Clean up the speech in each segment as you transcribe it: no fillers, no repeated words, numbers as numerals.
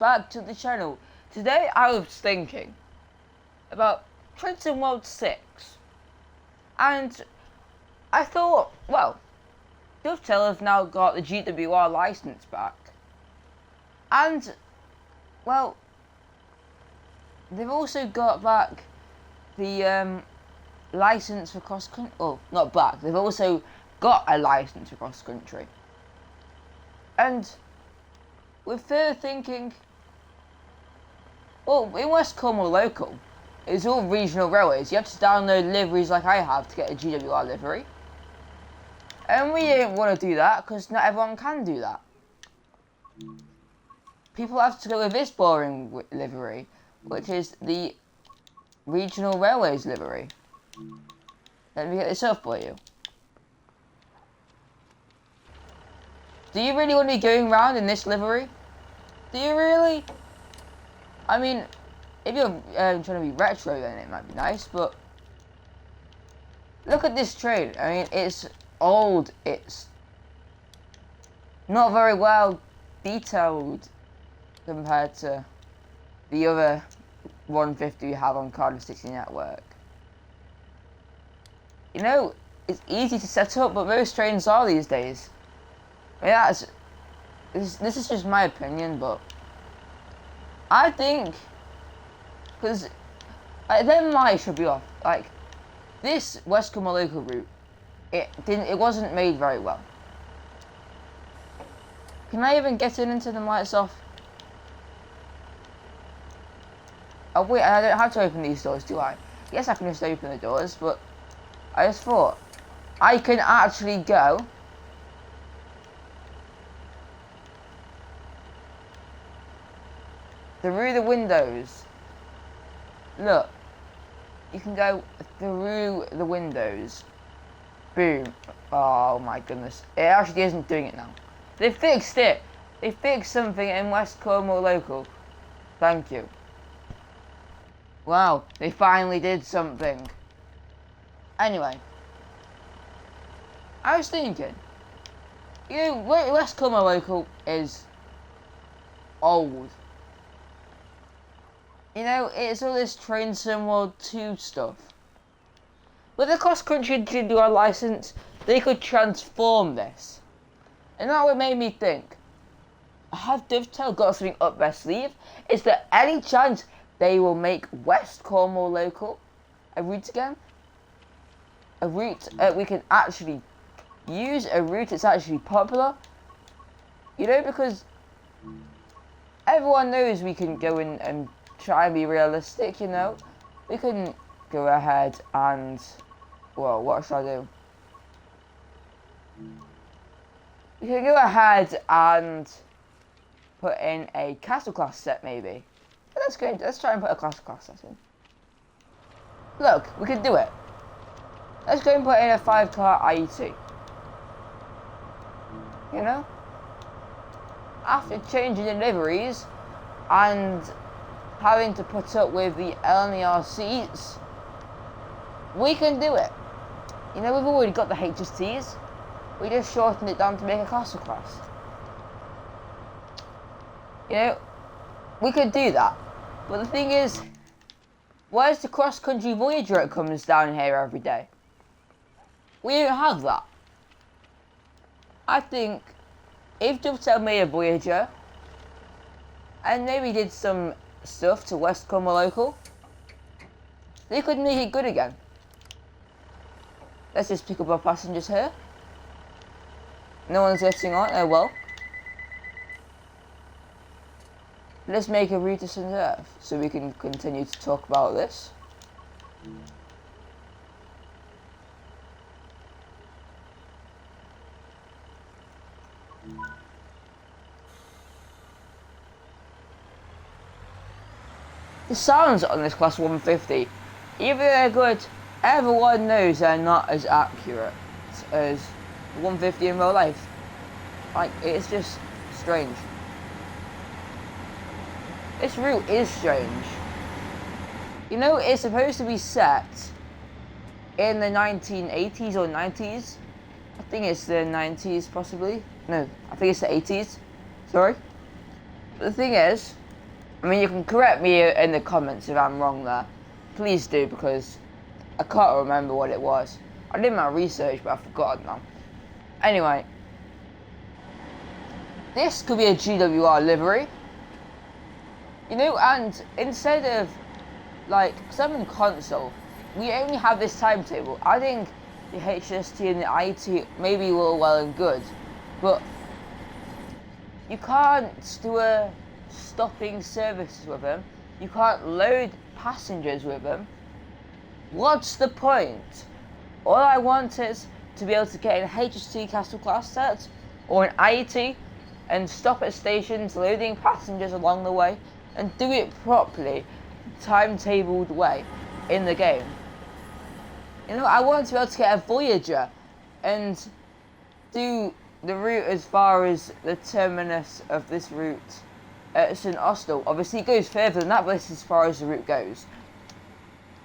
back to the channel. Today I was thinking about Princeton World 6, and I thought, well, Dovetail have now got the GWR license back, and, well, they've also got back the license for cross country. Oh, not back, they've also got a license for cross country. And with further thinking, well, in West Cornwall Local, it's all regional railways. You have to download liveries like I have to get a GWR livery. And we didn't want to do that because not everyone can do that. People have to go with this boring livery, which is the regional railways livery. Let me get this up for you. Do you really want to be going around in this livery? Do you really? I mean, if you're trying to be retro, then it might be nice, but look at this train. I mean, it's old, it's not very well detailed compared to the other 150 we have on Cardiff City Network. You know, it's easy to set up, but most trains are these days. I mean, this is just my opinion, but I think, because them lights should be off. Like, this West Cornwall Local route, it wasn't made very well. Can I even get in into the lights off? Oh wait, I don't have to open these doors, do I? Yes, I can just open the doors, but I just thought I can actually go through the windows. Look, you can go through the windows. Boom. Oh my goodness. It actually isn't doing it now. They fixed it. They fixed something in West Cornwall Local. Thank you. Wow, they finally did something. Anyway, I was thinking, you know, West Cornwall Local is old. You know, it's all this Train Sim World 2 stuff. With the cross-country GWR license, they could transform this. And that what made me think, have Dovetail got something up their sleeve? Is there any chance they will make West Cornwall Local a route again? A route we can actually use, a route that's actually popular? You know, because everyone knows we can go in and try and be realistic, you know. We can go ahead and, well, what should I do? We can go ahead and put in a castle class set, maybe. Let's try and put a castle class set in. Look, we can do it. Let's go and put in a 5-car IET. You know? After changing the liveries and having to put up with the LNER seats, we can do it. You know, we've already got the HSTs. We just shortened it down to make a castle class. You know, we could do that. But the thing is, where's the cross-country Voyager that comes down here every day? We don't have that. I think if Dovetail made a Voyager and maybe did some stuff to West Cornwall Local, they could make it good again. Let's just pick up our passengers here. No one's getting on, oh well. Let's make a route to St. Earth so we can continue to talk about this. The sounds on this class 150, even though they're good, everyone knows they're not as accurate as 150 in real life. Like, it's just strange. This route is strange. You know, it's supposed to be set in the 1980s or 90s. I think it's the 90s, possibly. No, I think it's the 80s. Sorry. But the thing is, I mean, you can correct me in the comments if I'm wrong there. Please do, because I can't remember what it was. I did my research, but I've forgotten now. Anyway, this could be a GWR livery. You know, and instead of, like, because I'm in console, we only have this timetable. I think the HST and the IT maybe were well and good, but you can't do a stopping services with them. You can't load passengers with them. What's the point? All I want is to be able to get an HST Castle Class set or an IT and stop at stations loading passengers along the way and do it properly, timetabled way in the game. You know, I want to be able to get a Voyager and do the route as far as the terminus of this route at St Austell. Obviously it goes further than that, but this is as far as the route goes.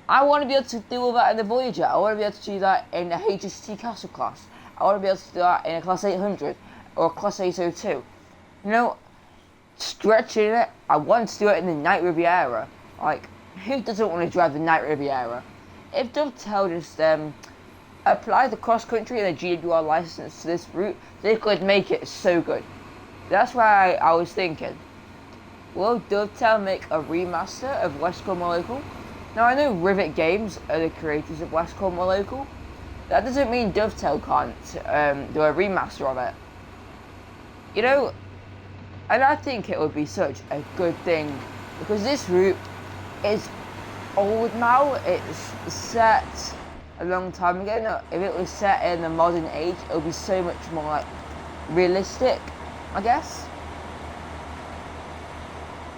I want to be able to do all that in the Voyager. I want to be able to do that in a HST Castle Class. I want to be able to do that in a Class 800 or a Class 802. You know, stretching it, I want to do it in the Night Riviera. Like, who doesn't want to drive the Night Riviera? If Dovetail just apply the cross-country and the GWR license to this route, they could make it so good. That's why I was thinking, will Dovetail make a remaster of West Cornwall Local? Now, I know Rivet Games are the creators of West Cornwall Local. That doesn't mean Dovetail can't do a remaster of it. You know, and I think it would be such a good thing, because this route is old now. It's set a long time ago. No, if it was set in the modern age, it would be so much more, like, realistic, I guess.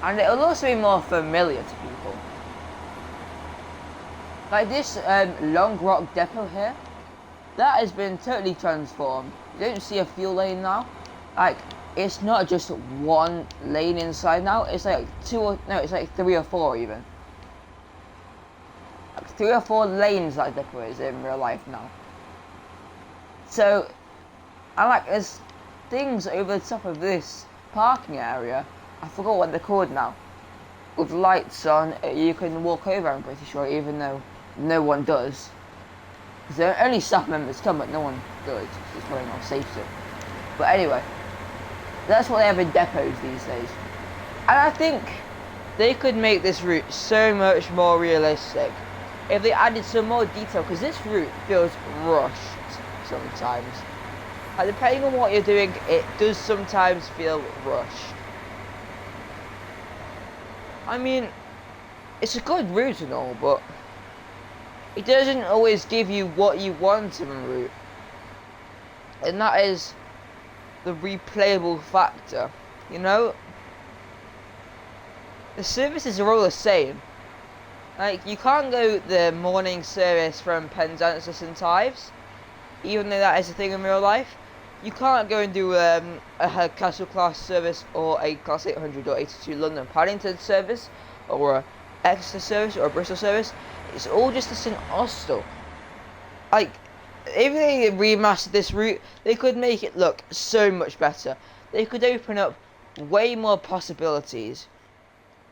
And it'll also be more familiar to people. Like this Long Rock depot here, that has been totally transformed. You don't see a fuel lane now. Like, it's not just one lane inside now, it's like it's like 3 or 4 even. Like 3 or 4 lanes that depot is in real life now. So, I like, there's things over the top of this parking area, I forgot what they're called now, with lights on. You can walk over, I'm pretty sure, even though no one does. So only staff members come, but no one does. It's probably not safe to. But anyway, that's what they have in depots these days. And I think they could make this route so much more realistic if they added some more detail, because this route feels rushed sometimes. Like, depending on what you're doing, it does sometimes feel rushed. I mean, it's a good route and all, but it doesn't always give you what you want in a route. And that is the replayable factor, you know? The services are all the same. Like, you can't go the morning service from Penzance to St Ives, even though that is a thing in real life. You can't go and do a Castle Class service or a Class 800 or 82 London Paddington service or a Exeter service or a Bristol service. It's all just a St Austell. Like, if they remastered this route, they could make it look so much better. They could open up way more possibilities.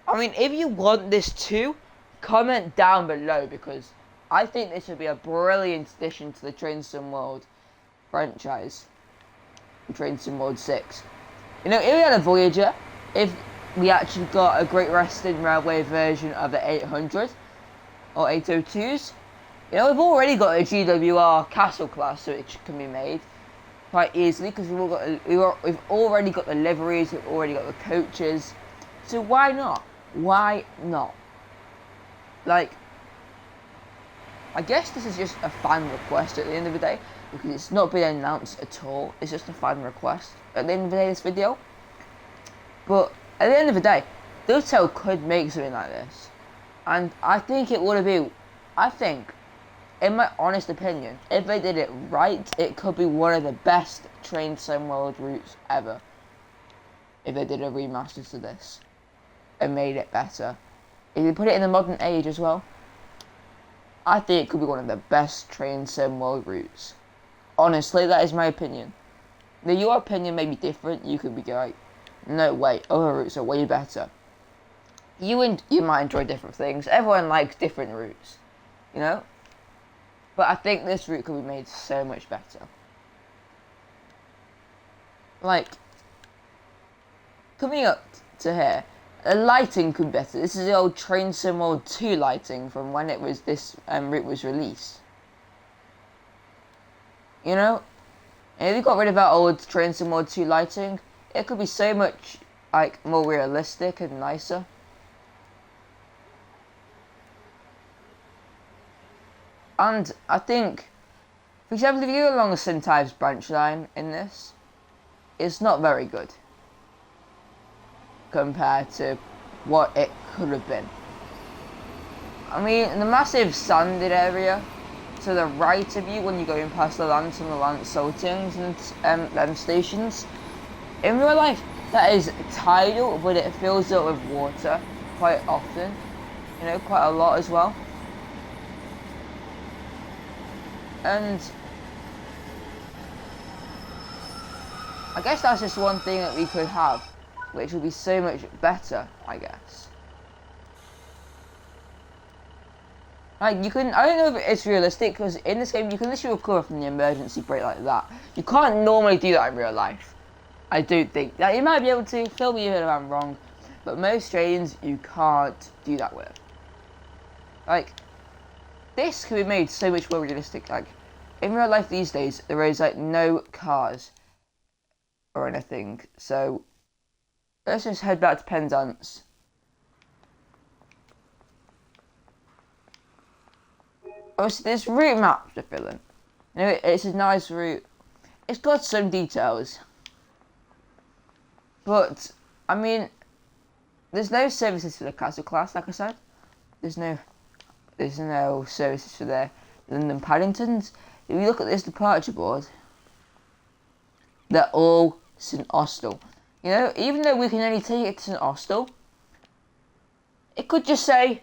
I mean, if you want this too, comment down below, because I think this would be a brilliant addition to the Train Sim World franchise. Train Sim World 6. You know, if we had a Voyager, if we actually got a Great Western Railway version of the 800 or 802s, you know, we've already got a GWR Castle Class, which can be made quite easily, because we've already got the liveries, we've already got the coaches. So why not? Why not? Like, I guess this is just a fan request at the end of the day, because it's not been announced at all. It's just a fan request at the end of the day, this video. But at the end of the day, Dovetail could make something like this, and I think it would be, I think, in my honest opinion, if they did it right, it could be one of the best Train Sim World routes ever. If they did a remaster to this and made it better, if they put it in the modern age as well, I think it could be one of the best Train Sim World routes. Honestly, that is my opinion. Now, your opinion may be different. You could be like, no, wait, other routes are way better. you might enjoy different things. Everyone likes different routes, you know? But I think this route could be made so much better. Like, coming up to here, the lighting could be better. This is the old Train Sim World 2 lighting from when this route was released. You know? And if you got rid of that old Train Sim World 2 lighting, it could be so much, like, more realistic and nicer. And I think, for example, if you go along a St. Ives branch line in this, it's not very good compared to what it could have been. I mean, the massive sanded area to the right of you when you're going past the Lance and the Lance Saltings and them stations, in real life, that is tidal, but it fills up with water quite often, you know, quite a lot as well. And I guess that's just one thing that we could have, which would be so much better, I guess. Like, you can, I don't know if it's realistic, because in this game, you can literally recover from the emergency brake like that. You can't normally do that in real life. I don't think. Now, you might be able to, fill me in if I'm wrong, but most trains, you can't do that with. Like, this could be made so much more realistic. Like, in real life these days, there is, like, no cars or anything. So, let's just head back to Penzance. Obviously, this route map to fill in. You know, it's a nice route. It's got some details. But, I mean, there's no services for the Castle class, like I said. There's no services for the London Paddingtons. If you look at this departure board, they're all St Austell. You know, even though we can only take it to St Austell, it could just say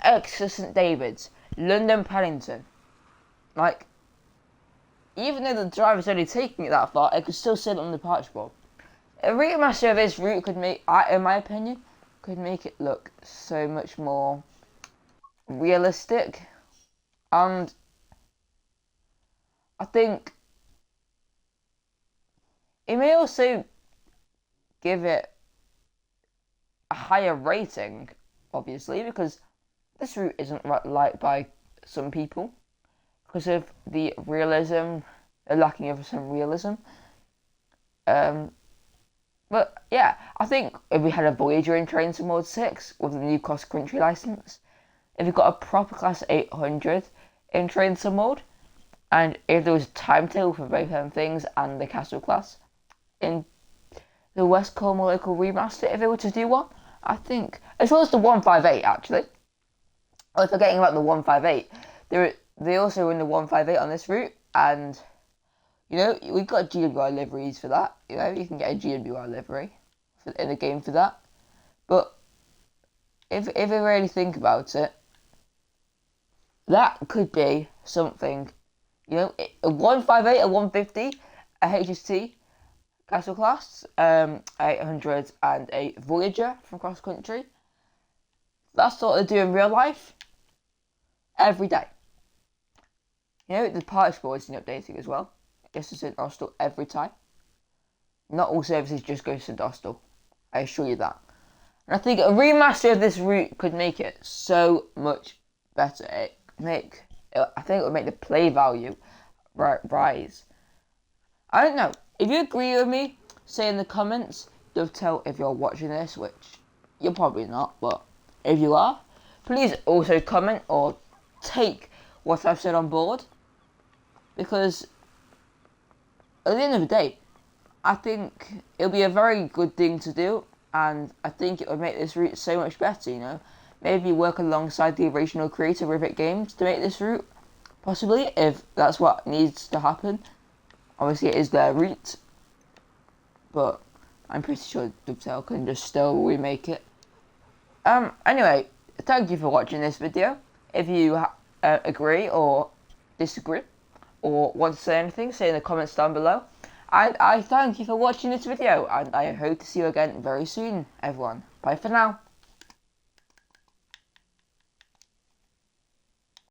Exeter St David's, London Paddington. Like, even though the driver's only taking it that far, it could still say it on the departure board. A remaster of this route could make, in my opinion, could make it look so much more realistic. And I think it may also give it a higher rating, obviously, because this route isn't liked by some people because of the realism, the lacking of some realism. But yeah, I think if we had a Voyager in Train Sim World 6 with the new cross-country license, if we got a proper Class 800 in Train Sim World, and if there was a timetable for both them things and the Castle class in the West Cornwall Local remaster, if they were to do one, I think, as well as the 158 actually. I was forgetting about the 158. They also run the 158 on this route, and you know, we've got GWI liveries for that. You know, you can get a GWI livery in the game for that. But if you really think about it, that could be something. You know, a 158, a 150, a HST Castle class, 800, and a Voyager from cross country. That's what they do in real life every day. You know, the party score is updating as well. Just to St Austell every time. Not all services just go to St Austell. I assure you that. And I think a remaster of this route could make it so much better. I think it would make the play value rise. I don't know. If you agree with me, say in the comments. Dovetail if you're watching this, which you're probably not, but if you are, please also comment or take what I've said on board. Because at the end of the day, I think it'll be a very good thing to do, and I think it would make this route so much better, you know. Maybe work alongside the original creator Rivet Games to make this route, possibly, if that's what needs to happen. Obviously it is their route, but I'm pretty sure Dovetail can just still remake it. Anyway, thank you for watching this video. If you agree or disagree, or want to say anything, say in the comments down below. And I thank you for watching this video, and I hope to see you again very soon, everyone. Bye for now.